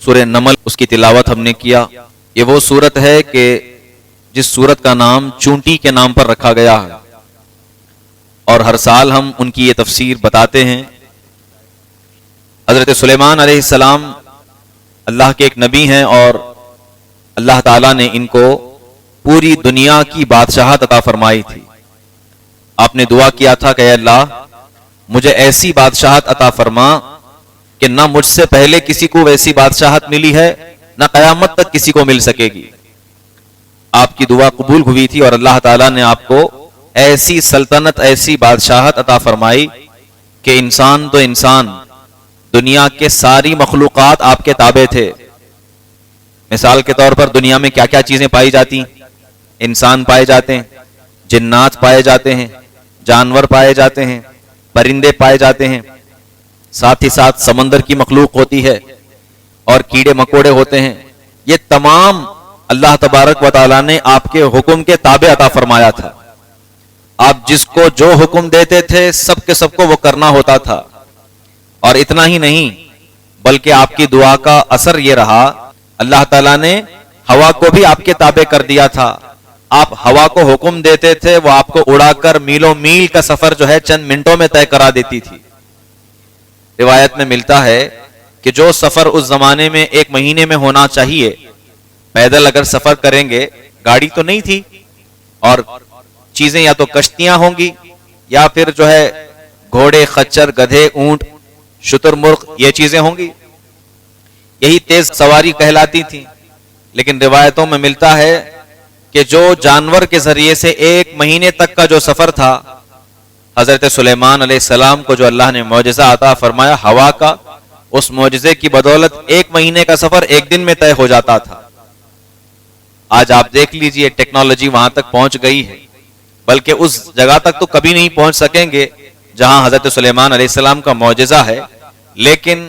سورہ نمل اس کی تلاوت ہم نے کیا. یہ وہ سورت ہے کہ جس سورت کا نام چونٹی کے نام پر رکھا گیا ہے، اور ہر سال ہم ان کی یہ تفسیر بتاتے ہیں. حضرت سلیمان علیہ السلام اللہ کے ایک نبی ہیں، اور اللہ تعالیٰ نے ان کو پوری دنیا کی بادشاہت عطا فرمائی تھی. آپ نے دعا کیا تھا کہ اے اللہ مجھے ایسی بادشاہت عطا فرما کہ نہ مجھ سے پہلے کسی کو ویسی بادشاہت ملی ہے، نہ قیامت تک کسی کو مل سکے گی. آپ کی دعا قبول ہوئی تھی، اور اللہ تعالیٰ نے آپ کو ایسی سلطنت، ایسی بادشاہت عطا فرمائی کہ انسان تو انسان، دنیا کے ساری مخلوقات آپ کے تابع تھے. مثال کے طور پر دنیا میں کیا کیا چیزیں پائی جاتی؟ انسان پائے جاتے ہیں، جنات پائے جاتے ہیں، جانور پائے جاتے ہیں، پرندے پائے جاتے ہیں، ساتھ ہی ساتھ سمندر کی مخلوق ہوتی ہے، اور کیڑے مکوڑے ہوتے ہیں. یہ تمام اللہ تبارک و تعالیٰ نے آپ کے حکم کے تابع عطا فرمایا تھا. آپ جس کو جو حکم دیتے تھے سب کے سب کو وہ کرنا ہوتا تھا. اور اتنا ہی نہیں بلکہ آپ کی دعا کا اثر یہ رہا، اللہ تعالیٰ نے ہوا کو بھی آپ کے تابع کر دیا تھا. آپ ہوا کو حکم دیتے تھے، وہ آپ کو اڑا کر میلوں میل کا سفر جو ہے چند منٹوں میں طے کرا دیتی تھی. روایت میں ملتا ہے کہ جو سفر اس زمانے میں 1 مہینے میں ہونا چاہیے، پیدل اگر سفر کریں گے، گاڑی تو نہیں تھی، اور چیزیں یا تو کشتیاں ہوں گی یا پھر جو ہے گھوڑے، خچر، گدھے، اونٹ، شتر مرغ، یہ چیزیں ہوں گی، یہی تیز سواری کہلاتی تھی. لیکن روایتوں میں ملتا ہے کہ جو جانور کے ذریعے سے 1 مہینے تک کا جو سفر تھا، حضرت سلیمان علیہ السلام کو جو اللہ نے معجزہ عطا فرمایا ہوا کا، اس معجزے کی بدولت 1 مہینے کا سفر 1 دن میں طے ہو جاتا تھا. آج آپ دیکھ لیجئے ٹیکنالوجی وہاں تک پہنچ گئی ہے، بلکہ اس جگہ تک تو کبھی نہیں پہنچ سکیں گے جہاں حضرت سلیمان علیہ السلام کا معجزہ ہے. لیکن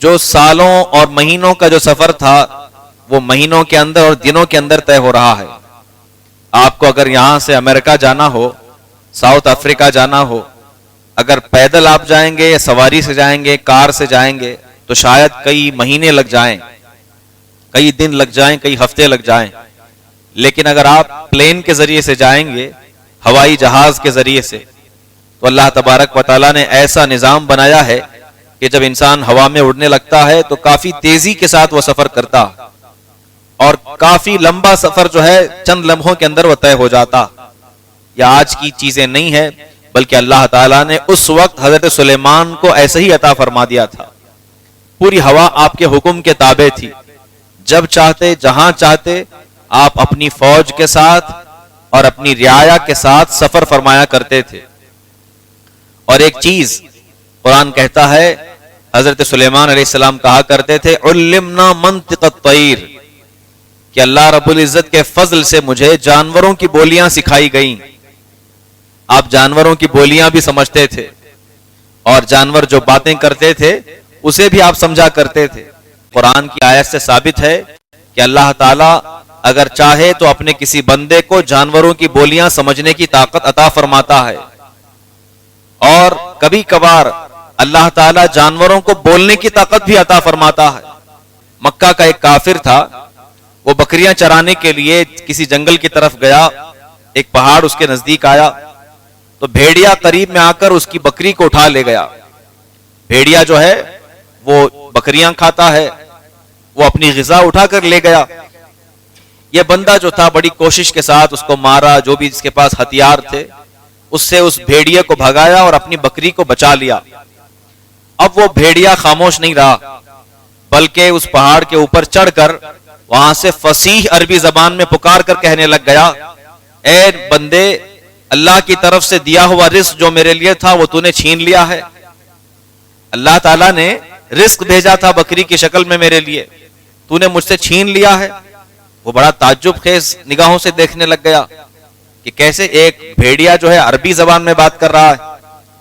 جو سالوں اور مہینوں کا جو سفر تھا وہ مہینوں کے اندر اور دنوں کے اندر طے ہو رہا ہے. آپ کو اگر یہاں سے امریکہ جانا ہو، ساؤتھ افریقہ جانا ہو، اگر پیدل آپ جائیں گے یا سواری سے جائیں گے، کار سے جائیں گے، تو شاید کئی مہینے لگ جائیں، کئی دن لگ جائیں، کئی ہفتے لگ جائیں. لیکن اگر آپ پلین کے ذریعے سے جائیں گے، ہوائی جہاز کے ذریعے سے، تو اللہ تبارک و تعالیٰ نے ایسا نظام بنایا ہے کہ جب انسان ہوا میں اڑنے لگتا ہے تو کافی تیزی کے ساتھ وہ سفر کرتا، اور کافی لمبا سفر جو ہے چند لمحوں کے اندر وہ طے ہو جاتا. یہ آج کی چیزیں نہیں ہے، بلکہ اللہ تعالیٰ نے اس وقت حضرت سلیمان کو ایسے ہی عطا فرما دیا تھا. پوری ہوا آپ کے حکم کے تابع تھی. جب چاہتے، جہاں چاہتے، آپ اپنی فوج کے ساتھ اور اپنی رعایا کے ساتھ سفر فرمایا کرتے تھے. اور ایک چیز قرآن کہتا ہے، حضرت سلیمان علیہ السلام کہا کرتے تھے علمنا منطق الطیر، کہ اللہ رب العزت کے فضل سے مجھے جانوروں کی بولیاں سکھائی گئیں. آپ جانوروں کی بولیاں بھی سمجھتے تھے، اور جانور جو باتیں کرتے تھے اسے بھی آپ سمجھا کرتے تھے. قرآن کی آیت سے ثابت ہے کہ اللہ تعالیٰ اگر چاہے تو اپنے کسی بندے کو جانوروں کی بولیاں سمجھنے کی طاقت عطا فرماتا ہے، اور کبھی کبھار اللہ تعالیٰ جانوروں کو بولنے کی طاقت بھی عطا فرماتا ہے. مکہ کا ایک کافر تھا، وہ بکریاں چرانے کے لیے کسی جنگل کی طرف گیا. ایک پہاڑ اس کے نزدیک آیا تو بھیڑیا قریب میں آ کر اس کی بکری کو اٹھا لے گیا. بھیڑیا جو ہے وہ بکریاں کھاتا ہے، وہ اپنی غذا اٹھا کر لے گیا. یہ بندہ جو تھا بڑی کوشش کے ساتھ اس کو مارا، جو بھی اس کے پاس ہتھیار تھے اس سے اس بھیڑیے کو بھگایا اور اپنی بکری کو بچا لیا. اب وہ بھیڑیا خاموش نہیں رہا، بلکہ اس پہاڑ کے اوپر چڑھ کر وہاں سے فصیح عربی زبان میں پکار کر کہنے لگ گیا، اے بندے، اللہ کی طرف سے دیا ہوا رزق جو میرے لیے تھا وہ تو نے چھین لیا ہے. اللہ تعالیٰ نے رزق بھیجا تھا بکری کی شکل میں میرے لیے، تو نے مجھ سے چھین لیا ہے. وہ بڑا تعجب خیز نگاہوں سے دیکھنے لگ گیا کہ کیسے ایک بھیڑیا جو ہے عربی زبان میں بات کر رہا ہے.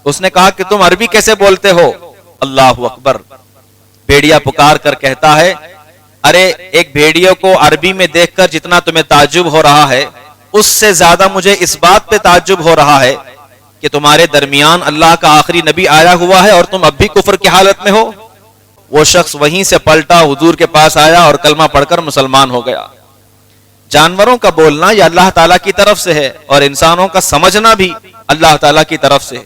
اس نے کہا کہ تم عربی کیسے بولتے ہو؟ اللہ اکبر. بھیڑیا پکار کر کہتا ہے، ارے ایک بھیڑیے کو عربی میں دیکھ کر جتنا تمہیں تعجب ہو رہا ہے، اس سے زیادہ مجھے اس بات پہ تعجب ہو رہا ہے کہ تمہارے درمیان اللہ کا آخری نبی آیا ہوا ہے اور تم اب بھی کفر کی حالت میں ہو. وہ شخص وہیں سے پلٹا، حضور کے پاس آیا اور کلمہ پڑھ کر مسلمان ہو گیا۔ جانوروں کا بولنا یہ اللہ تعالیٰ کی طرف سے ہے، اور انسانوں کا سمجھنا بھی اللہ تعالیٰ کی طرف سے ہے۔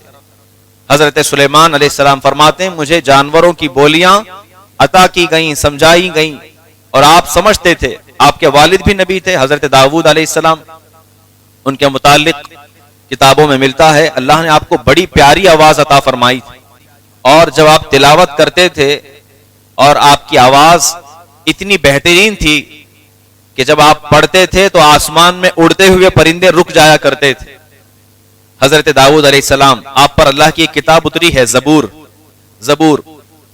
حضرت سلیمان علیہ السلام فرماتے ہیں مجھے جانوروں کی بولیاں عطا کی گئیں، سمجھائی گئیں، اور آپ سمجھتے تھے۔ آپ کے والد بھی نبی تھے، حضرت داؤد علیہ السلام، ان کے متعلق کتابوں میں ملتا ہے اللہ نے آپ کو بڑی پیاری آواز عطا فرمائی تھی، اور جب آپ تلاوت کرتے تھے اور آپ کی آواز اتنی بہترین تھی کہ جب آپ پڑھتے تھے تو آسمان میں اڑتے ہوئے پرندے رک جایا کرتے تھے۔ حضرت داؤد علیہ السلام، آپ پر اللہ کی ایک کتاب اتری ہے زبور،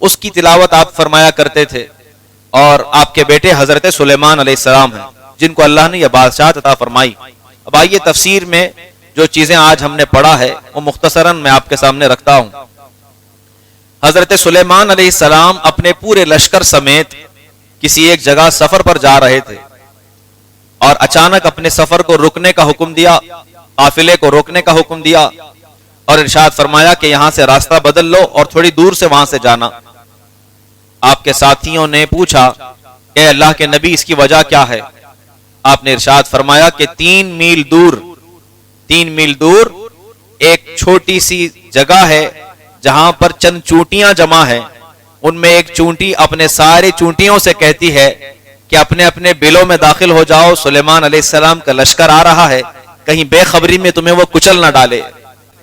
اس کی تلاوت آپ فرمایا کرتے تھے، اور آپ کے بیٹے حضرت سلیمان علیہ السلام ہیں جن کو اللہ نے یہ بادشاہت عطا فرمائی۔ اب آئیے تفسیر میں جو چیزیں آج ہم نے پڑھا ہے وہ مختصراً میں آپ کے سامنے رکھتا ہوں۔ حضرت سلیمان علیہ السلام اپنے پورے لشکر سمیت کسی ایک جگہ سفر پر جا رہے تھے، اور اچانک اپنے سفر کو رکنے کا حکم دیا، قافلے کو روکنے کا حکم دیا، اور ارشاد فرمایا کہ یہاں سے راستہ بدل لو اور تھوڑی دور سے وہاں سے جانا۔ آپ کے ساتھیوں نے پوچھا اے اللہ کے نبی اس کی وجہ کیا ہے؟ آپ نے ارشاد فرمایا کہ 3 میل دور ایک چھوٹی سی جگہ ہے جہاں پر چند چونٹیاں جمع ہیں، ان میں ایک چونٹی اپنے سارے چونٹیوں سے کہتی ہے کہ اپنے اپنے بلوں میں داخل ہو جاؤ، سلیمان علیہ السلام کا لشکر آ رہا ہے، کہیں بے خبری میں تمہیں وہ کچل نہ ڈالے۔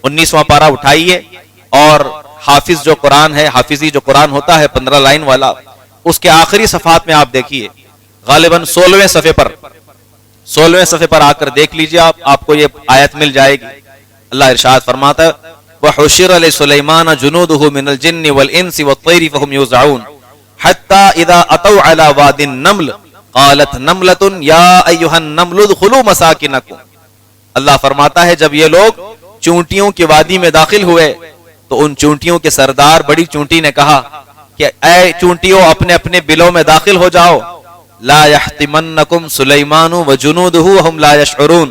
19واں پارہ اٹھائیے، اور حافظ جو قرآن ہے، حافظی جو قرآن ہوتا ہے 15 لائن والا، اس کے آخری صفحات میں آپ دیکھیے، غالباً 16ویں صفحے پر آ کر دیکھ لیجئے، آپ کو یہ آیت مل جائے گی۔ اللہ ارشاد فرماتا ہے وَحُشِرَ لِسُلَيْمَانَ جُنُودُهُ مِنَ الْجِنِّ وَالْإِنسِ وَالطَّيْرِ فَهُمْ يُوزَعُونَ حَتَّى إِذَا أَتَوْا عَلَى وَادِ النَّمْلِ قَالَتْ نَمْلَةٌ يَا أَيُّهَا النَّمْلُ ادْخُلُوا مَسَاكِنَكُمْ۔ اللہ فرماتا ہے جب یہ لوگ چونٹیوں کی وادی میں داخل ہوئے تو ان چونٹیوں کے سردار بڑی چونٹی نے کہا کہ اے چونٹیوں اپنے اپنے بلوں میں داخل ہو جاؤ، لا يحتمنکم سلیمان وجنودہ وهم لا يشعرون،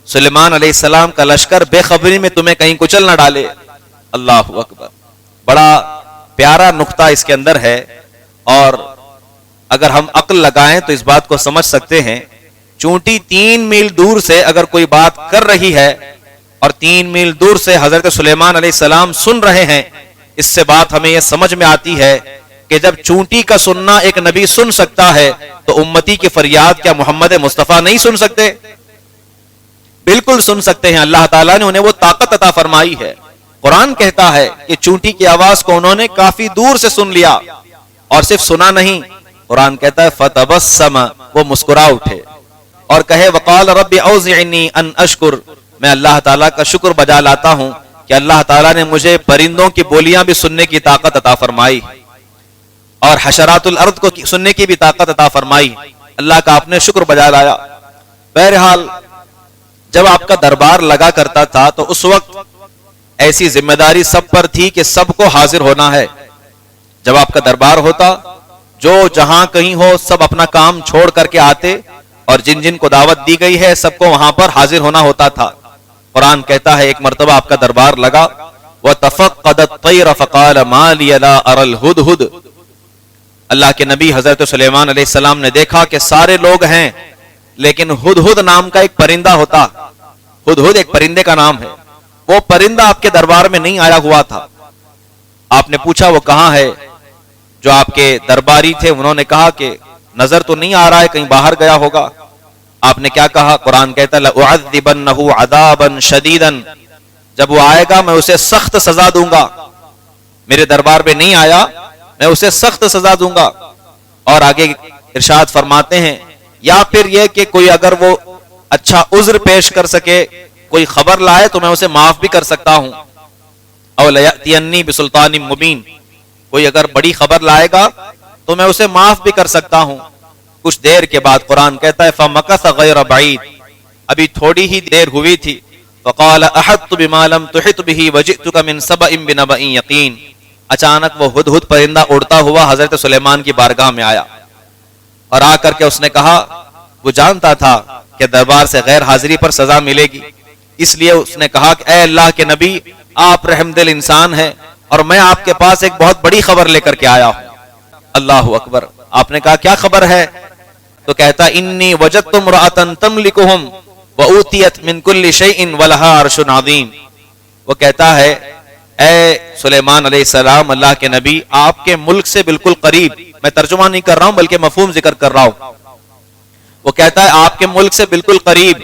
سلیمان علیہ السلام کا لشکر بے خبری میں تمہیں کہیں کچل نہ ڈالے۔ اللہ اکبر، بڑا پیارا نقطہ اس کے اندر ہے، اور اگر ہم عقل لگائیں تو اس بات کو سمجھ سکتے ہیں۔ چونٹی 3 میل دور سے اگر کوئی بات کر رہی ہے اور 3 میل دور سے حضرت سلیمان علیہ السلام سن رہے ہیں، اس سے بات ہمیں یہ سمجھ میں آتی ہے کہ جب چونٹی کا سننا ایک نبی سن سکتا ہے تو امتی کی فریاد کیا محمد مصطفیٰ نہیں سن سکتے؟ بالکل سن سکتے ہیں، اللہ تعالیٰ نے انہیں وہ طاقت عطا فرمائی ہے۔ قرآن کہتا ہے کہ چونٹی کی آواز کو انہوں نے کافی دور سے سن لیا، اور صرف سنا نہیں، قرآن کہتا ہے فتبسم، وہ مسکرا اٹھے اور کہے وقال رب اوزعنی ان اشکر، میں اللہ تعالیٰ کا شکر بجا لاتا ہوں کہ اللہ تعالیٰ نے مجھے پرندوں کی بولیاں بھی سننے کی طاقت عطا فرمائی اور حشرات الارض کو سننے کی بھی طاقت عطا فرمائی۔ اللہ کا آپ نے شکر بجا لایا۔ بہرحال جب آپ کا دربار لگا کرتا تھا تو اس وقت ایسی ذمہ داری سب پر تھی کہ سب کو حاضر ہونا ہے۔ جب آپ کا دربار ہوتا، جو جہاں کہیں ہو سب اپنا کام چھوڑ کر کے آتے، اور جن جن کو دعوت دی گئی ہے سب کو وہاں پر حاضر ہونا ہوتا تھا۔ قرآن کہتا ہے ایک مرتبہ آپ کا دربار لگا، وَتَفَقَّدَ الطَّيْرَ فَقَالَ مَا لِيَ لَا أَرَى الْهُدْهُدْ، اللہ کے نبی حضرت سلیمان علیہ السلام نے دیکھا کہ سارے لوگ ہیں لیکن ہدہد نام کا ایک پرندہ ہوتا، ہدہد ایک پرندے کا نام ہے، وہ پرندہ آپ کے دربار میں نہیں آیا ہوا تھا۔ آپ نے پوچھا وہ کہاں ہے؟ جو آپ کے درباری تھے انہوں نے کہا کہ نظر تو نہیں آ رہا ہے، کہیں باہر گیا ہوگا۔ آپ نے کیا کہا؟ قرآن کہتا ہے لَأُعَذِّبَنَّهُ عَذَابًا شَدِيدًا، جب وہ آئے گا میں اسے سخت سزا دوں گا۔ میرے دربار میں نہیں آیا، میں اسے سخت سزا دوں گا۔ اور آگے ارشاد فرماتے ہیں یا پھر یہ کہ کوئی اگر وہ اچھا عذر پیش کر سکے، کوئی خبر لائے تو میں اسے معاف بھی کر سکتا ہوں۔ او لَيَأْتِيَنِّي بِسُلْطَانٍ مُبِينٍ، کوئی اگر بڑی خبر لائے گا تو میں اسے معاف بھی کر سکتا ہوں۔ کچھ دیر کے بعد قرآن کہتا ہے فَمَكَثَ غَيْرَ بَعِيدٍ، ابھی تھوڑی ہی دیر ہوئی تھی، فَقَالَ أَحَطْتُ بِمَا لَمْ تُحِطْ بِهِ وَجِئْتُكَ مِنْ سَبَإٍ بِنَبَإٍ یقین، اچانک وہ ہدہد پرندہ اڑتا ہوا حضرت سلیمان کی بارگاہ میں آیا اور آ کر کے اس نے کہا، وہ جانتا تھا کہ دربار سے غیر حاضری پر سزا ملے گی، اس لیے اس نے کہا کہ اے اللہ کے نبی آپ رحم دل انسان ہیں اور میں آپ کے پاس ایک بہت بڑی خبر لے کر کے آیا ہوں۔ اللہ اکبر. آپ نے کہا کیا خبر ہے؟ تو کہتا انی وجدت امرأۃ تملکہم وأوتیت من کل شیء ولہا عرش عظیم. وہ کہتا ہے اے سلیمان علیہ السلام، اللہ کے نبی، آپ کے ملک سے بالکل قریب، میں ترجمہ نہیں کر رہا ہوں بلکہ مفہوم ذکر کر رہا ہوں. وہ کہتا ہے آپ کے ملک سے بالکل قریب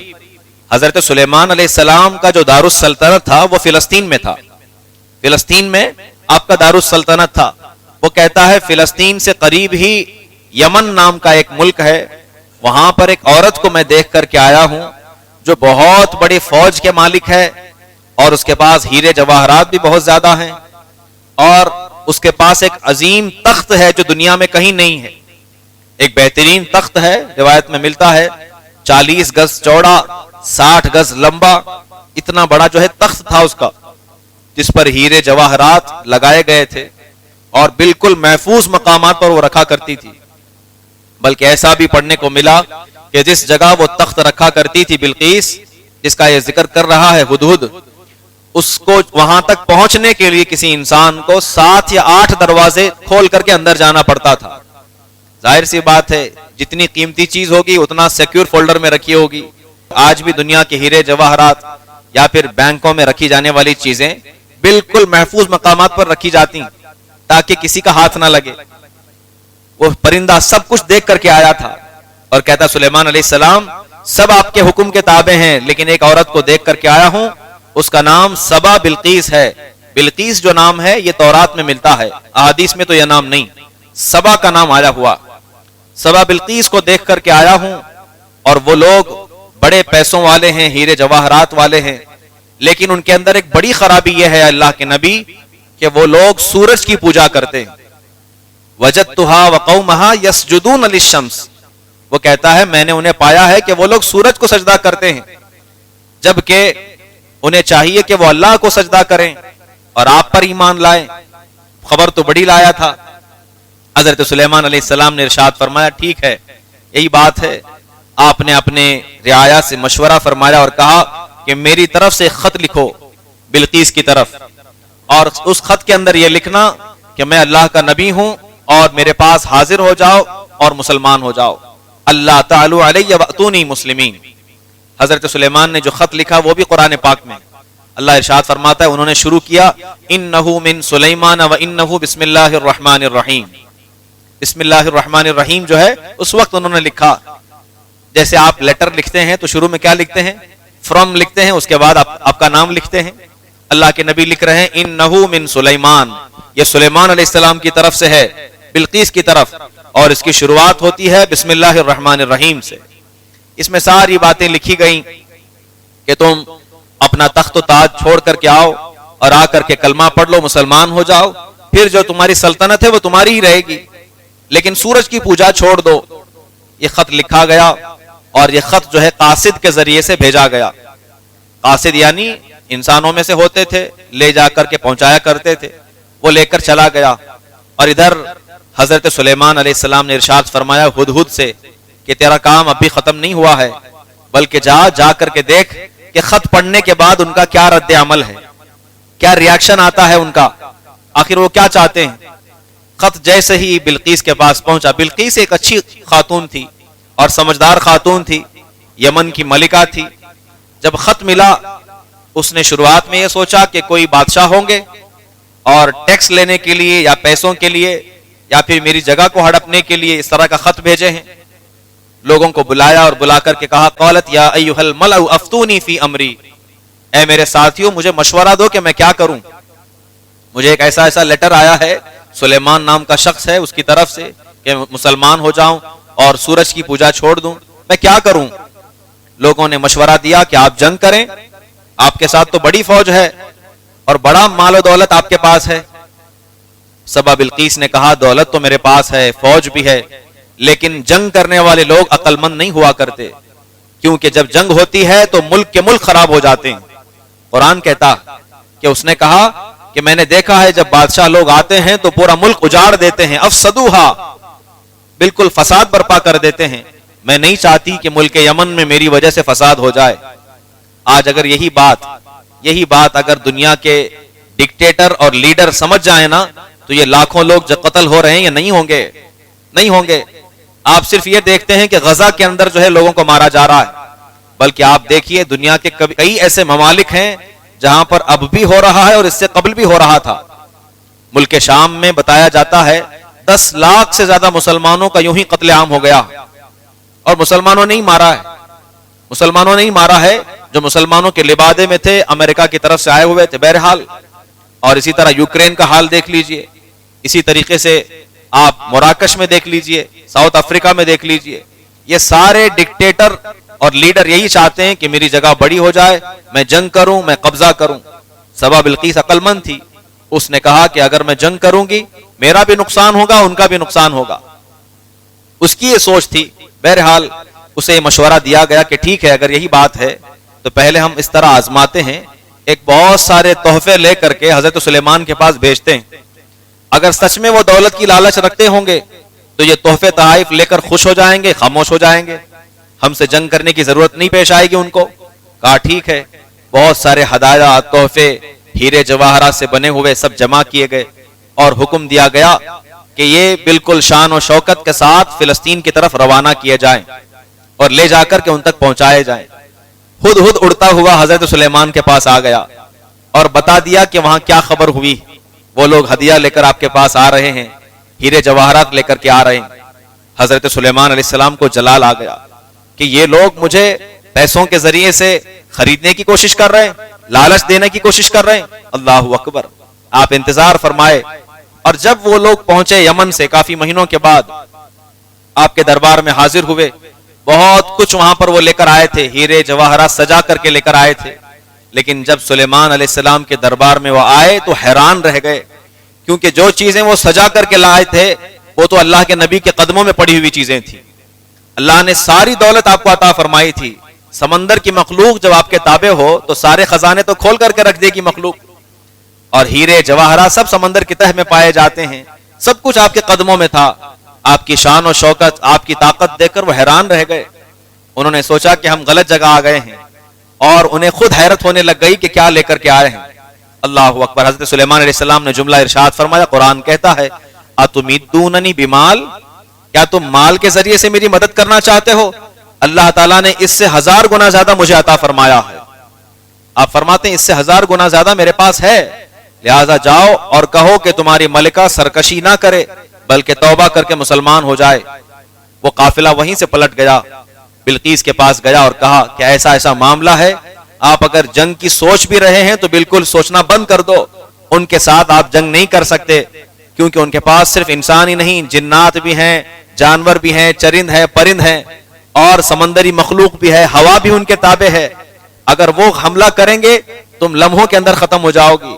حضرت سلیمان علیہ السلام کا جو دارالسلطنت تھا وہ فلسطین میں تھا. فلسطین میں آپ کا دارالسلطنت تھا. وہ کہتا ہے فلسطین سے قریب ہی یمن نام کا ایک ملک ہے، وہاں پر ایک عورت کو میں دیکھ کر کے آیا ہوں جو بہت بڑی فوج کے مالک ہے، اور اس کے پاس ہیرے جواہرات بھی بہت زیادہ ہیں، اور اس کے پاس ایک عظیم تخت ہے جو دنیا میں کہیں نہیں ہے. ایک بہترین تخت ہے، روایت میں ملتا ہے 40 گز چوڑا 60 گز لمبا، اتنا بڑا جو ہے تخت تھا اس کا، جس پر ہیرے جواہرات لگائے گئے تھے اور بالکل محفوظ مقامات پر وہ رکھا کرتی تھی. بلکہ ایسا بھی پڑھنے کو ملا کہ جس جگہ وہ تخت رکھا کرتی تھی بلقیس، جس کا یہ ذکر کر رہا ہے ہدہد، اس کو وہاں تک پہنچنے کے لیے کسی انسان کو 7 یا 8 دروازے کھول کر کے اندر جانا پڑتا تھا. ظاہر سی بات ہے جتنی قیمتی چیز ہوگی اتنا سیکیور فولڈر میں رکھی ہوگی. آج بھی دنیا کے ہیرے جواہرات یا پھر بینکوں میں رکھی جانے والی چیزیں بالکل محفوظ مقامات پر رکھی جاتی ہیں تاکہ کسی کا ہاتھ نہ لگے. وہ پرندہ سب کچھ دیکھ کر کے آیا تھا اور کہتا سلیمان علیہ السلام سب آپ کے حکم کے تابع ہیں، لیکن ایک عورت کو دیکھ کر کے آیا ہوں، اس کا نام سبا بلقیس ہے. بلقیس جو نام ہے یہ تورات میں ملتا ہے، احادیث میں تو یہ نام نہیں، سبا کا نام آیا ہوا. سبا بلقیس کو دیکھ کر کے آیا ہوں، اور وہ لوگ بڑے پیسوں والے ہیں، ہیرے جواہرات والے ہیں، لیکن ان کے اندر ایک بڑی خرابی یہ ہے اللہ کے نبی کہ وہ لوگ سورج کی پوجا کرتے ہیں. وجدتها وقومها يسجدون للشمس. وہ کہتا ہے میں نے انہیں پایا ہے کہ وہ لوگ سورج کو سجدہ کرتے ہیں، جبکہ انہیں چاہیے کہ وہ اللہ کو سجدہ کریں اور آپ پر ایمان لائیں. خبر تو بڑی لایا تھا. حضرت سلیمان علیہ السلام نے ارشاد فرمایا ٹھیک ہے یہی بات ہے. آپ نے اپنے رعایا سے مشورہ فرمایا اور کہا کہ میری طرف سے خط لکھو بلقیس کی طرف، اور اس خط کے اندر یہ لکھنا کہ میں اللہ کا نبی ہوں اور میرے پاس حاضر ہو جاؤ اور مسلمان ہو جاؤ. اللہ تعالی علیہ واتونی مسلمین. حضرت سلیمان نے جو خط لکھا وہ بھی قرآن پاک میں. اللہ ارشاد فرماتا ہے انہوں نے شروع کیا انہ من سلیمان و انہ بسم اللہ الرحمن الرحیم. بسم اللہ الرحمن الرحیم جو ہے اس وقت انہوں نے لکھا جیسے آپ لیٹر لکھتے ہیں تو شروع میں کیا لکھتے ہیں؟ فرام لکھتے ہیں، اس کے بعد آپ کا نام لکھتے ہیں. اللہ کے نبی لکھ رہے ہیں انہ من سلیمان، یہ سلیمان علیہ السلام کی طرف سے ہے بلقیس کی طرف، اور اس کی شروعات ہوتی ہے بسم اللہ الرحمن الرحیم سے. اس میں ساری باتیں لکھی گئیں کہ تم اپنا تخت و تاج چھوڑ کر کے آؤ اور آ کر کے کلمہ پڑھ لو، مسلمان ہو جاؤ، پھر جو تمہاری سلطنت ہے وہ تمہاری ہی رہے گی، لیکن سورج کی پوجا چھوڑ دو. یہ خط لکھا گیا اور یہ خط جو ہے قاصد کے ذریعے سے بھیجا گیا. قاصد یعنی انسانوں میں سے ہوتے تھے، لے جا کر کے پہنچایا کرتے تھے. وہ لے کر چلا گیا، اور ادھر حضرت سلیمان علیہ السلام نے ارشاد فرمایا ہدہد سے کہ تیرا کام اب بھی ختم نہیں ہوا ہے، بلکہ جا کر کے دیکھ کہ خط پڑھنے کے بعد ان کا کیا رد عمل ہے، کیا ریاکشن آتا ہے ان کا، آخر وہ کیا چاہتے ہیں. خط جیسے ہی بلقیس کے پاس پہنچا، بلقیس ایک اچھی خاتون تھی اور سمجھدار خاتون تھی، یمن کی ملکہ تھی. جب خط ملا اس نے شروعات میں یہ سوچا کہ کوئی بادشاہ ہوں گے اور ٹیکس لینے کے لیے یا پیسوں کے لیے یا پھر میری جگہ کو ہڑپنے کے لیے اس طرح کا خط بھیجے ہیں. لوگوں کو بلایا اور بلا کر کے کہا قالت یا ایھا الملأ افتونی فی امری، اے میرے ساتھیوں مجھے مشورہ دو کہ میں کیا کروں. مجھے ایک ایسا لیٹر آیا ہے سلیمان نام کا شخص ہے اس کی طرف سے کہ مسلمان ہو جاؤں اور سورج کی پوجا چھوڑ دوں، میں کیا کروں. لوگوں نے مشورہ دیا کہ آپ جنگ کریں، آپ کے ساتھ تو بڑی فوج ہے اور بڑا مال و دولت آپ کے پاس ہے. سبا بلقیس نے کہا دولت تو میرے پاس ہے، فوج بھی ہے، لیکن جنگ کرنے والے لوگ عقل مند نہیں ہوا کرتے، کیونکہ جب جنگ ہوتی ہے تو ملک کے ملک خراب ہو جاتے ہیں. قرآن کہتا کہ اس نے کہا کہ میں نے دیکھا ہے جب بادشاہ لوگ آتے ہیں تو پورا ملک اجاڑ دیتے ہیں، افسدوہا، بالکل فساد برپا کر دیتے ہیں. میں نہیں چاہتی کہ ملک یمن میں میری وجہ سے فساد ہو جائے. آج اگر یہی بات اگر دنیا کے ڈکٹیٹر اور لیڈر سمجھ جائیں نا تو یہ لاکھوں لوگ جو قتل ہو رہے ہیں یہ نہیں ہوں گے، نہیں ہوں گے۔ آپ صرف یہ دیکھتے ہیں کہ غزہ کے اندر جو ہے لوگوں کو مارا جا رہا ہے، بلکہ آپ دیکھیے دنیا کے کئی ایسے ممالک ہیں جہاں پر اب بھی ہو رہا ہے اور اس سے قبل بھی ہو رہا تھا۔ ملک شام میں بتایا جاتا ہے 10 لاکھ سے زیادہ مسلمانوں کا یوں ہی قتل عام ہو گیا، اور مسلمانوں نے ہی مارا ہے، مسلمانوں نے ہی مارا ہے، جو مسلمانوں کے لبادے میں تھے، امریکہ کی طرف سے آئے ہوئے تھے۔ بہرحال، اور اسی طرح یوکرین کا حال دیکھ لیجئے، اسی طریقے سے آپ مراکش میں دیکھ لیجئے، ساؤتھ افریقہ میں دیکھ لیجئے، یہ سارے ڈکٹیٹر اور لیڈر یہی چاہتے ہیں کہ میری جگہ بڑی ہو جائے، میں جنگ کروں، میں قبضہ کروں۔ سبا بلقیس عقل مند تھی، اس نے کہا کہ اگر میں جنگ کروں گی میرا بھی نقصان ہوگا، ان کا بھی نقصان ہوگا، اس کی یہ سوچ تھی۔ بہرحال اسے یہ مشورہ دیا گیا کہ ٹھیک ہے، اگر یہی بات ہے تو پہلے ہم اس طرح آزماتے ہیں، ایک بہت سارے تحفے لے کر کے حضرت سلیمان کے پاس بھیجتے ہیں، اگر سچ میں وہ دولت کی لالچ رکھتے ہوں گے تو یہ تحفے تحائف لے کر خوش ہو جائیں گے، خاموش ہو جائیں گے، ہم سے جنگ کرنے کی ضرورت نہیں پیش آئے گی ان کو۔ کہا ٹھیک ہے، بہت سارے ہدایہ، تحفے، ہیرے جواہرات سے بنے ہوئے سب جمع کیے گئے، اور حکم دیا گیا کہ یہ بالکل شان و شوکت کے ساتھ فلسطین کی طرف روانہ کیے جائیں اور لے جا کر کے ان تک پہنچائے جائیں۔ خود اڑتا ہوا حضرت سلیمان کے پاس آ گیا اور بتا دیا کہ وہاں کیا خبر ہوئی، وہ لوگ ہدیہ لے کر آپ کے پاس آ رہے ہیں، ہیرے جواہرات لے کر کے آ رہے ہیں۔ حضرت سلیمان علیہ السلام کو جلال آ گیا کہ یہ لوگ مجھے پیسوں کے ذریعے سے خریدنے کی کوشش کر رہے ہیں، لالچ دینے کی کوشش کر رہے ہیں۔ اللہ اکبر، آپ انتظار فرمائے، اور جب وہ لوگ پہنچے یمن سے کافی مہینوں کے بعد، آپ کے دربار میں حاضر ہوئے، بہت کچھ وہاں پر وہ لے کر آئے تھے، ہیرے جواہرات سجا کر کے لے کر آئے تھے، لیکن جب سلیمان علیہ السلام کے دربار میں وہ آئے تو حیران رہ گئے، کیونکہ جو چیزیں وہ سجا کر کے لائے تھے وہ تو اللہ کے نبی کے قدموں میں پڑی ہوئی چیزیں تھیں۔ اللہ نے ساری دولت آپ کو عطا فرمائی تھی، سمندر کی مخلوق جب آپ کے تابع ہو تو سارے خزانے تو کھول کر کے رکھ دے گی مخلوق، اور ہیرے جواہرات سب سمندر کی تہ میں پائے جاتے ہیں، سب کچھ آپ کے قدموں میں تھا۔ آپ کی شان و شوکت، آپ کی طاقت دیکھ کر وہ حیران رہ گئے، انہوں نے سوچا کہ ہم غلط جگہ آ گئے ہیں، اور انہیں خود حیرت ہونے لگ گئی کہ کیا لے کر کے آئے ہیں۔ اللہ اکبر، حضرت سلیمان علیہ السلام نے جملہ ارشاد فرمایا، قرآن کہتا ہے اتمیدوننی بمال، کیا تم مال کے ذریعے سے میری مدد کرنا چاہتے ہو؟ اللہ تعالیٰ نے اس سے 1000 گنا زیادہ مجھے عطا فرمایا ہے۔ آپ فرماتے ہیں اس سے 1000 گنا زیادہ میرے پاس ہے، لہذا جاؤ اور کہو کہ تمہاری ملکہ سرکشی نہ کرے بلکہ توبہ کر کے مسلمان ہو جائے۔ وہ قافلہ وہیں سے پلٹ گیا، بلقیس کے پاس گیا اور کہا کہ ایسا ایسا معاملہ ہے، آپ اگر جنگ کی سوچ بھی رہے ہیں تو بالکل سوچنا بند کر دو، ان کے ساتھ آپ جنگ نہیں کر سکتے، کیونکہ ان کے پاس صرف انسان ہی نہیں، جنات بھی ہیں، جانور بھی ہیں، چرند ہے، پرند ہیں، اور سمندری مخلوق بھی ہے، ہوا بھی ان کے تابع ہے، اگر وہ حملہ کریں گے تم لمحوں کے اندر ختم ہو جاؤ گی۔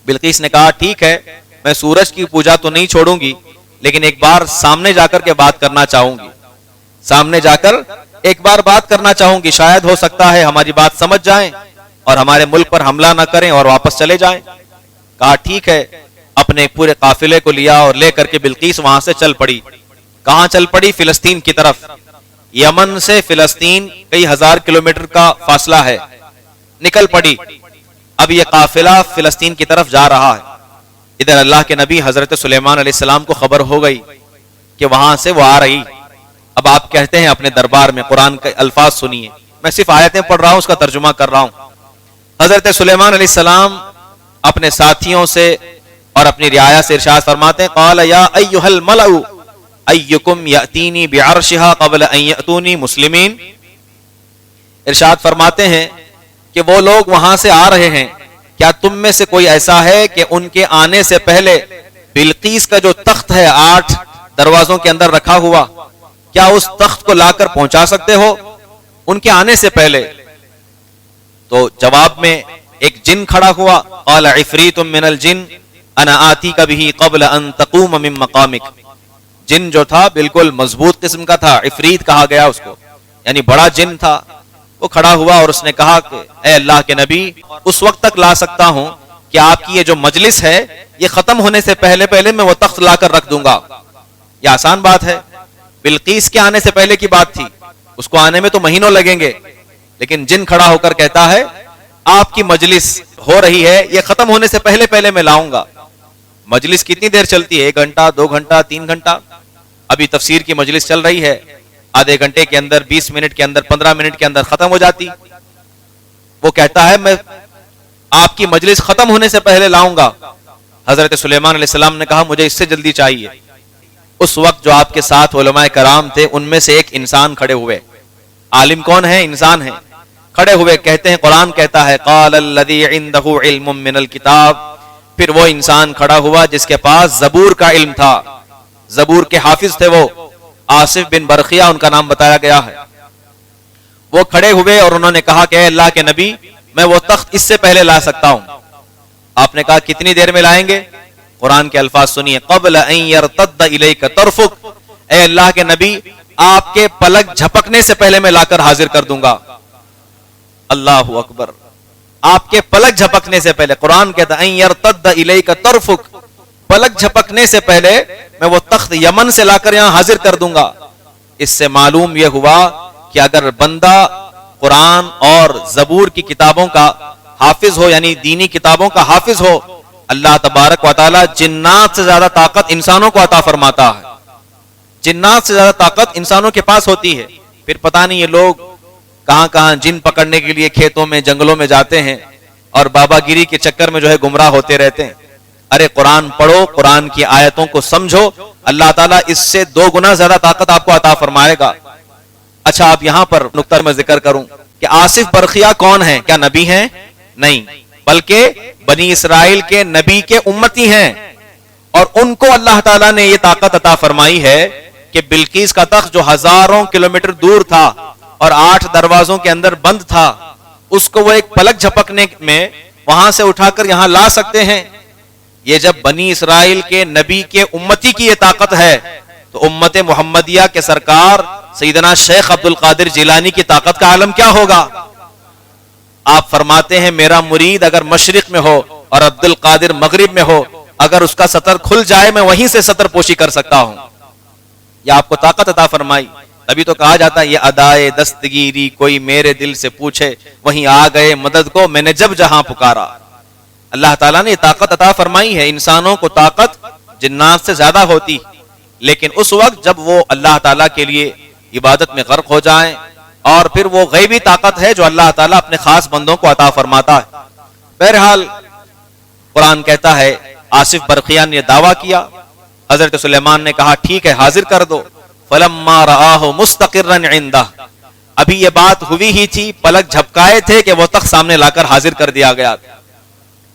بلقیس نے کہا ٹھیک ہے، میں سورج کی پوجا تو نہیں چھوڑوں گی، لیکن ایک بار سامنے جا کر کے بات کرنا چاہوں گی، سامنے جا کر ایک بار بات کرنا چاہوں گی، شاید ہو سکتا ہے ہماری بات سمجھ جائیں اور ہمارے ملک پر حملہ نہ کریں اور واپس چلے جائیں۔ کہا ٹھیک ہے، اپنے پورے قافلے کو لیا اور لے کر کے بلقیس وہاں سے چل پڑی۔ کہاں چل پڑی؟ فلسطین کی طرف۔ یمن سے فلسطین کئی 1000 کلومیٹر کا فاصلہ ہے، نکل پڑی۔ اب یہ قافلہ فلسطین کی طرف جا رہا ہے، ادھر اللہ کے نبی حضرت سلیمان علیہ السلام کو خبر ہو گئی کہ وہاں سے وہ آ رہی۔ اب آپ کہتے ہیں اپنے دربار میں، قرآن کے الفاظ سنیے، میں صرف آیتیں پڑھ رہا ہوں، اس کا ترجمہ کر رہا ہوں۔ حضرت سلیمان علیہ السلام اپنے ساتھیوں سے اور اپنی رعایا سے ارشاد فرماتے ہیں، قال یا ایھا الملأ ایکم یاتینی بعرشها قبل ان یاتونی مسلمین۔ ارشاد فرماتے ہیں کہ وہ لوگ وہاں سے آ رہے ہیں، کیا تم میں سے کوئی ایسا ہے کہ ان کے آنے سے پہلے بلقیس کا جو تخت ہے 8 دروازوں کے اندر رکھا ہوا، کیا اس تخت کو لا کر پہنچا سکتے ہو ان کے آنے سے پہلے؟ تو جواب میں ایک جن کھڑا ہوا، قال عفریت من الجن انا آتیک بہ قبل ان تقوم من مقامک۔ جن جو تھا بالکل مضبوط قسم کا تھا، عفریت کہا گیا اس کو، یعنی بڑا جن تھا۔ وہ کھڑا ہوا اور اس نے کہا کہ اے اللہ کے نبی، اس وقت تک لا سکتا ہوں کہ آپ کی یہ جو مجلس ہے یہ ختم ہونے سے پہلے پہلے میں وہ تخت لا کر رکھ دوں گا۔ یہ آسان بات ہے، بلقیس کے آنے سے پہلے کی بات تھی، اس کو آنے میں تو مہینوں لگیں گے، لیکن جن کھڑا ہو کر کہتا ہے آپ کی مجلس ہو رہی ہے، یہ ختم ہونے سے پہلے پہلے میں لاؤں گا۔ مجلس کتنی دیر چلتی ہے؟ 1 گھنٹہ، 2 گھنٹہ، 3 گھنٹہ؟ ابھی تفسیر کی مجلس چل رہی ہے، آدھے گھنٹے کے اندر، 20 منٹ کے اندر، 15 منٹ کے اندر ختم ہو جاتی. وہ کہتا ہے میں آپ کی مجلس ختم ہونے سے پہلے لاؤں گا. حضرت سلیمان علیہ السلام نے کہا مجھے اس سے جلدی چاہیے. اس وقت جو آپ کے ساتھ علماء کرام تھے ان میں سے ایک انسان کھڑے ہوئے. عالم کون ہے؟ انسان ہے. کھڑے ہوئے کہتے ہیں، قرآن کہتا ہے قال الذی عندہ علم من الکتاب. پھر وہ انسان کھڑا ہوا جس کے پاس زبور کا علم تھا. زبور کے حافظ تھے وہ، آصف بن برقیہ ان کا نام بتایا گیا ہے. وہ کھڑے ہوئے اور انہوں نے کہا کہ اے اللہ کے نبی میں وہ تخت اس سے پہلے لا سکتا ہوں. آپ نے کہا کتنی دیر میں لائیں گے؟ قرآن کے الفاظ سنیے، قبل ان یرتد الیک طرفک. اے اللہ کے نبی آپ کے پلک جھپکنے سے پہلے میں لا کر حاضر کر دوں گا. اللہ اکبر. آپ کے پلک جھپکنے سے پہلے، قرآن کہتا ہے ان یرتد الیک طرفک، پلک جھپکنے سے پہلے میں وہ تخت یمن سے لا کر یہاں حاضر کر دوں گا. اس سے معلوم یہ ہوا کہ اگر بندہ قرآن اور زبور کی کتابوں کا حافظ ہو، یعنی دینی کتابوں کا حافظ ہو، اللہ تبارک و تعالی جنات سے زیادہ طاقت انسانوں کو عطا فرماتا ہے. جنات سے زیادہ طاقت انسانوں کے پاس ہوتی ہے. پھر پتہ نہیں یہ لوگ کہاں کہاں جن پکڑنے کے لیے کھیتوں میں، جنگلوں میں جاتے ہیں اور بابا گیری کے چکر میں جو ہے گمراہ ہوتے رہتے ہیں. ارے قرآن پڑھو، قرآن کی آیتوں کو سمجھو، اللہ تعالیٰ اس سے 2 گنا زیادہ طاقت آپ کو عطا فرمائے گا. اچھا آپ یہاں پر نقطہ میں ذکر کروں کہ آصف برقیہ کون ہیں؟ کیا نبی ہیں؟ نہیں، بلکہ بنی اسرائیل کے نبی کے امتی ہیں. اور ان کو اللہ تعالیٰ نے یہ طاقت عطا فرمائی ہے کہ بلقیس کا تخت جو ہزاروں کلومیٹر دور تھا اور 8 دروازوں کے اندر بند تھا، اس کو وہ ایک پلک جھپکنے میں وہاں سے اٹھا کر یہاں لا سکتے ہیں. یہ جب بنی اسرائیل کے نبی کے امتی کی یہ طاقت ہے تو امت محمدیہ کے سرکار سیدنا شیخ عبد القادر جیلانی کی طاقت کا عالم کیا ہوگا؟ آپ فرماتے ہیں میرا مرید اگر مشرق میں ہو اور عبد القادر مغرب میں ہو، اگر اس کا سطر کھل جائے میں وہیں سے سطر پوشی کر سکتا ہوں. یہ آپ کو طاقت عطا فرمائی. ابھی تو کہا جاتا ہے یہ ادائے دستگیری کوئی میرے دل سے پوچھے، وہیں آ گئے مدد کو میں نے جب جہاں پکارا. اللہ تعالیٰ نے یہ طاقت عطا فرمائی ہے. انسانوں کو طاقت جنات سے زیادہ ہوتی، لیکن اس وقت جب وہ اللہ تعالیٰ کے لیے عبادت میں غرق ہو جائیں. اور پھر وہ غیبی طاقت ہے جو اللہ تعالیٰ اپنے خاص بندوں کو عطا فرماتا ہے. بہرحال قرآن کہتا ہے آصف برقیہ نے دعویٰ کیا. حضرت سلیمان نے کہا ٹھیک ہے حاضر کر دو. فلما رآہ مستقرا عنده. ابھی یہ بات ہوئی ہی تھی، پلک جھپکائے تھے کہ وہ تخت سامنے لا کر حاضر کر دیا گیا.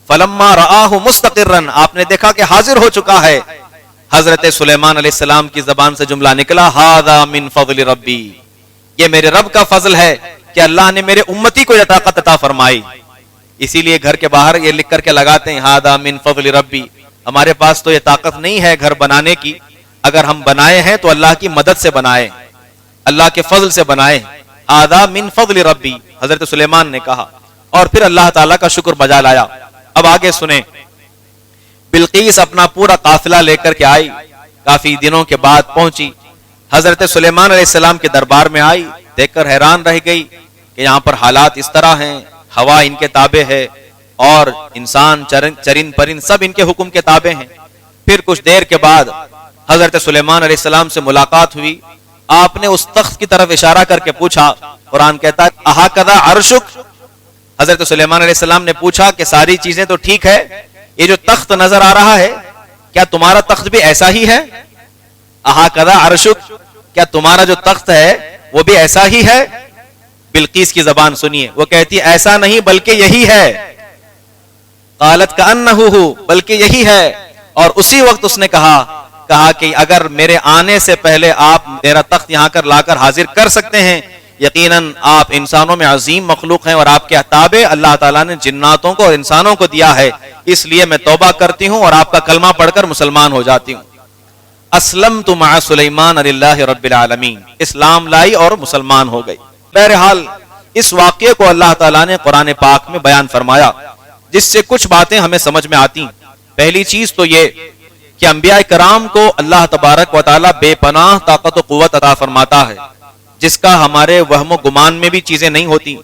فلما رآہ مستقرا، آپ نے دیکھا کہ حاضر ہو چکا ہے. حضرت سلیمان علیہ السلام کی زبان سے جملہ نکلا ھذا من فضل ربی. یہ میرے رب کا فضل ہے کہ اللہ نے میرے امتی کو یہ طاقت عطا فرمائی. اسی لیے گھر کے باہر یہ لکھ کر کے لگاتے ہیں ھذا من فضل ربی. ہمارے پاس تو یہ طاقت نہیں ہے گھر بنانے کی، اگر ہم بنائے ہیں تو اللہ کی مدد سے بنائے، اللہ کے فضل سے بنائے. ھذا من فضل ربی حضرت سلیمان نے کہا اور پھر اللہ تعالیٰ کا شکر بجا لایا. اب آگے سنیں. بلقیس اپنا پورا قافلہ لے کر کے آئی، کافی دنوں کے بعد پہنچی. حضرت سلیمان علیہ السلام کے دربار میں آئی، دیکھ کر حیران رہ گئی کہ یہاں پر حالات اس طرح ہیں، ہوا ان کے تابع ہے اور انسان چرند پرند سب ان کے حکم کے تابع ہیں. پھر کچھ دیر کے بعد حضرت سلیمان علیہ السلام سے ملاقات ہوئی. آپ نے اس تخت کی طرف اشارہ کر کے پوچھا، قرآن کہتا ہے اھاکذا عرشک. حضرت سلیمان علیہ السلام نے پوچھا کہ ساری چیزیں تو ٹھیک ہے، یہ جو تخت نظر آ رہا ہے کیا تمہارا تخت بھی ایسا ہی ہے؟ اھاکذا عرشک، کیا تمہارا جو تخت ہے وہ بھی ایسا ہی ہے؟ بلقیس کی زبان سنیے، وہ کہتی ایسا نہیں بلکہ یہی ہے. قالت کأنہ ہو، بلکہ یہی ہے. اور اسی وقت اس نے کہا کہ اگر میرے آنے سے پہلے آپ میرا تخت یہاں کر لا کر حاضر کر سکتے ہیں، یقیناً آپ انسانوں میں عظیم مخلوق ہیں اور آپ کے تابع اللہ تعالیٰ نے جناتوں کو اور انسانوں کو دیا ہے، اس لیے میں توبہ کرتی ہوں اور آپ کا کلمہ پڑھ کر مسلمان ہو جاتی ہوں. اسلمت مع سلیمان للہ رب العالمین، اسلام لائی اور مسلمان ہو گئی. بہرحال اس واقعے کو اللہ تعالیٰ نے قرآن پاک میں بیان فرمایا، جس سے کچھ باتیں ہمیں سمجھ میں آتی. پہلی چیز تو یہ کہ انبیاء کرام کو اللہ تبارک و تعالیٰ بے پناہ طاقت و قوت عطا فرماتا ہے، جس کا ہمارے وہم و گمان میں بھی چیزیں نہیں ہوتی،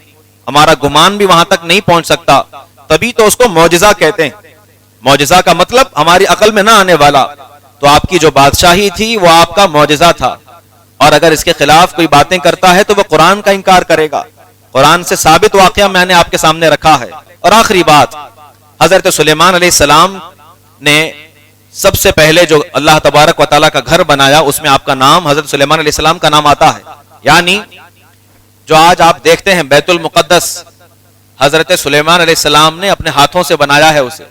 ہمارا گمان بھی وہاں تک نہیں پہنچ سکتا. تبھی تو اس کو معجزہ کہتے ہیں. معجزہ کا مطلب ہماری عقل میں نہ آنے والا. تو آپ کی جو بادشاہی تھی وہ آپ کا معجزہ تھا, اور اگر اس کے خلاف کوئی باتیں کرتا ہے تو وہ قرآن کا انکار کرے گا. قرآن سے ثابت واقعہ میں نے آپ کے سامنے رکھا ہے. اور آخری بات, حضرت سلیمان علیہ السلام نے سب سے پہلے جو اللہ تبارک و تعالیٰ کا گھر بنایا, اس میں آپ کا نام, حضرت سلیمان علیہ السلام کا نام آتا ہے. یعنی جو آج آپ دیکھتے ہیں بیت المقدس, حضرت سلیمان علیہ السلام نے اپنے ہاتھوں سے بنایا ہے اسے.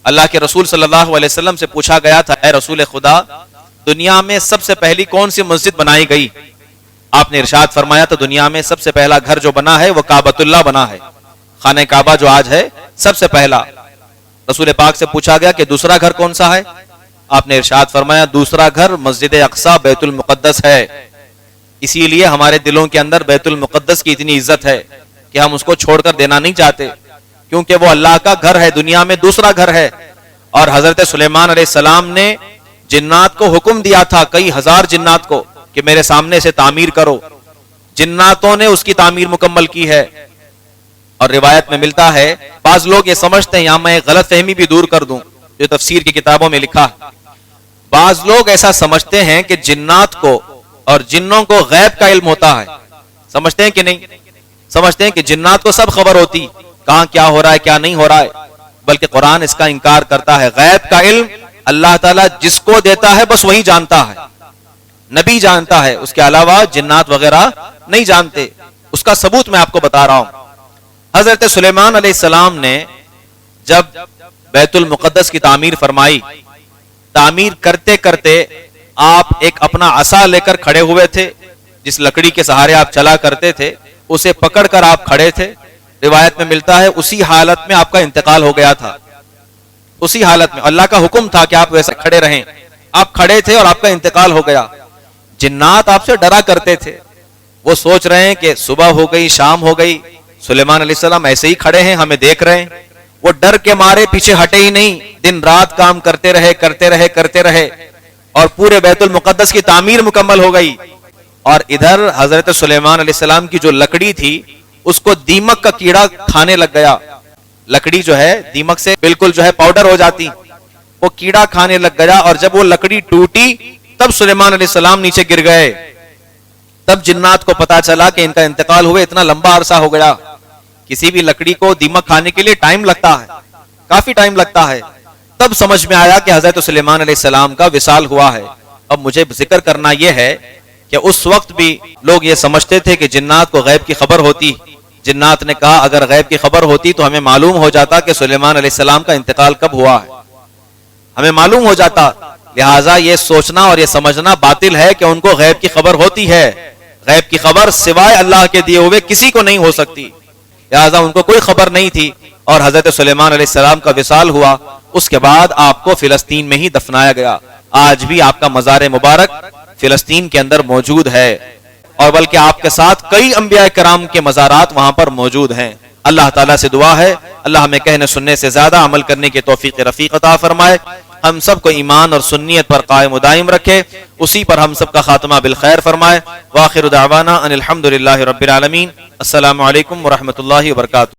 اللہ کے رسول صلی اللہ علیہ وسلم سے پوچھا گیا تھا, اے رسول خدا, دنیا میں سب سے پہلی کون سی مسجد بنائی گئی؟ آپ نے ارشاد فرمایا تو دنیا میں سب سے پہلا گھر جو بنا ہے وہ کعبۃ اللہ بنا ہے, خانہ کعبہ جو آج ہے سب سے پہلا. رسول پاک سے پوچھا گیا کہ دوسرا گھر کون سا ہے؟ آپ نے ارشاد فرمایا دوسرا گھر مسجد اقصی بیت المقدس ہے. اسی لیے ہمارے دلوں کے اندر بیت المقدس کی اتنی عزت ہے کہ ہم اس کو چھوڑ کر دینا نہیں چاہتے, کیونکہ وہ اللہ کا گھر ہے, دنیا میں دوسرا گھر ہے. اور حضرت سلیمان علیہ السلام نے جنات کو حکم دیا تھا, کئی ہزار جنات کو, کہ میرے سامنے سے تعمیر کرو. جناتوں نے اس کی تعمیر مکمل کی ہے. اور روایت میں ملتا ہے, بعض لوگ یہ سمجھتے ہیں, یہاں میں غلط فہمی بھی دور کر دوں جو تفسیر کی کتابوں میں لکھا, بعض لوگ ایسا سمجھتے ہیں کہ جنات کو اور جنوں کو غیب کا علم ہوتا ہے. سمجھتے ہیں کہ نہیں؟ سمجھتے ہیں کہ جنات کو سب خبر ہوتی, کہاں کیا ہو رہا ہے کیا نہیں ہو رہا ہے, بلکہ قرآن اس کا انکار کرتا ہے. غیب کا علم اللہ تعالیٰ جس کو دیتا ہے بس وہی جانتا ہے, نبی جانتا ہے, اس کے علاوہ جنات وغیرہ نہیں جانتے. اس کا ثبوت میں آپ کو بتا رہا ہوں. حضرت سلیمان علیہ السلام نے جب بیت المقدس کی تعمیر فرمائی, تعمیر کرتے کرتے آپ ایک اپنا عصا لے کر کھڑے ہوئے تھے, جس لکڑی کے سہارے آپ چلا کرتے تھے اسے پکڑ کر آپ کھڑے تھے. روایت میں ملتا ہے اسی حالت میں آپ کا انتقال ہو گیا تھا. اسی حالت میں اللہ کا حکم تھا کہ آپ ویسے کھڑے رہیں, آپ کھڑے تھے اور آپ کا انتقال ہو گیا. جنات آپ سے ڈرا کرتے تھے, وہ سوچ رہے ہیں کہ صبح ہو گئی شام ہو گئی, سلیمان علیہ السلام ایسے ہی کھڑے ہیں ہمیں دیکھ رہے ہیں. وہ ڈر کے مارے پیچھے ہٹے ہی نہیں, دن رات کام کرتے رہے اور پورے بیت المقدس کی تعمیر مکمل ہو گئی. اور ادھر حضرت سلیمان علیہ السلام کی جو لکڑی تھی اس کو دیمک کا کیڑا کھانے لگ گیا. لکڑی جو ہے دیمک سے بالکل جو ہے پاؤڈر ہو جاتی, وہ کیڑا کھانے لگ گیا. اور جب وہ لکڑی ٹوٹی تب سلیمان علیہ السلام نیچے گر گئے. تب جنات کو پتا چلا کہ ان کا انتقال ہوئے اتنا لمبا عرصہ ہو گیا. کسی بھی لکڑی کو دیمک کھانے کے لیے ٹائم لگتا ہے, کافی ٹائم لگتا ہے. تب سمجھ میں آیا کہ حضرت سلیمان علیہ السلام کا وصال ہوا ہے. اب مجھے ذکر کرنا یہ ہے کہ اس وقت بھی لوگ یہ سمجھتے تھے کہ جنات کو غیب کی خبر ہوتی. جنات نے کہا اگر غیب کی خبر ہوتی تو ہمیں معلوم ہو جاتا کہ سلیمان علیہ السلام کا انتقال کب ہوا ہے, ہمیں معلوم ہو جاتا. لہٰذا یہ سوچنا اور یہ سمجھنا باطل ہے کہ ان کو غیب کی خبر ہوتی ہے. غیب کی خبر سوائے اللہ کے دیے ہوئے کسی کو نہیں ہو سکتی, لہٰذا ان کو کوئی خبر نہیں تھی. اور حضرت سلیمان علیہ السلام کا وصال ہوا, اس کے بعد آپ کو فلسطین میں ہی دفنایا گیا. آج بھی آپ کا مزار مبارک فلسطین کے اندر موجود ہے, اور بلکہ آپ کے ساتھ کئی انبیاء کرام کے مزارات وہاں پر موجود ہیں. اللہ تعالیٰ سے دعا ہے اللہ ہمیں کہنے سننے سے زیادہ عمل کرنے کی توفیق رفیق عطا فرمائے, ہم سب کو ایمان اور سنیت پر قائم و دائم رکھے, اسی پر ہم سب کا خاتمہ بالخیر فرمائے. وآخر دعوانا ان الحمد للہ رب العالمین. السلام علیکم ورحمۃ اللہ وبرکاتہ.